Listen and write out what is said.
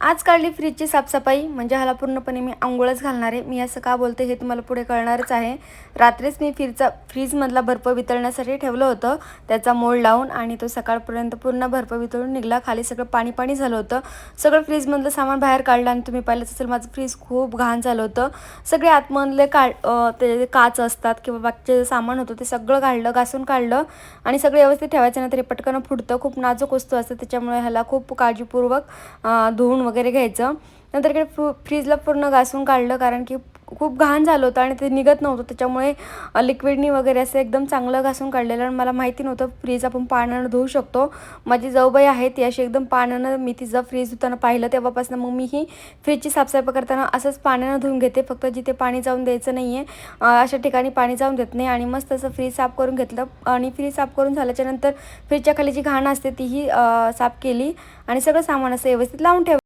आज काढली फ्रीजची साफसफाई म्हणजे ह्याला पूर्णपणे मी अंघोळच घालणार आहे. मी असं का बोलते हे तुम्हाला पुढे कळणारच आहे. रात्रीच मी फ्रीजमधला बर्फ वितळण्यासाठी ठेवलं होतं, त्याचा मोड लावून, आणि तो सकाळपर्यंत पूर्ण बर्फ वितळून निघाला. खाली सगळं पाणी पाणी झालं होतं. सगळं फ्रीजमधलं सामान बाहेर काढलं आणि तुम्ही पाहिलंच असेल माझं फ्रीज खूप घाण झालं होतं. सगळे आतमधले ते काच असतात किंवा बाकीचे जे सामान होतं ते सगळं काढलं, घासून काढलं आणि सगळं व्यवस्थित ठेवायचं, नाही तरी पटकन फुटतं. खूप नाजूक वस्तू असते, त्याच्यामुळे ह्याला खूप काळजीपूर्वक धुवून वगैरे घ्यायचं. नंतर काय फ्रीजला पूर्ण घासून काढलं, कारण की खूप घाण झालं होतं आणि ते निघत नव्हतं. त्याच्यामुळे लिक्विडनी वगैरे असं एकदम चांगलं घासून काढलेलं. आणि मला माहिती नव्हतं फ्रीज आपण पाण्यानं धुवू शकतो. माझी जाऊबाई आहे ती अशी एकदम पाण्यानं, मी तिचं फ्रीज धुताना पाहिलं तेव्हापासून मग मी ही फ्रीजची साफसफाई करताना असंच पाण्यानं धुवून घेते. फक्त जिथे पाणी जाऊन द्यायचं नाही आहे अशा ठिकाणी पाणी जाऊन देत नाही. आणि मस्त असं फ्रीज साफ करून घेतलं. आणि फ्रीज साफ करून झाल्याच्यानंतर फ्रीजच्या खाली जी घाण असते तीही साफ केली आणि सगळं सामान असं व्यवस्थित लावून ठेवलं.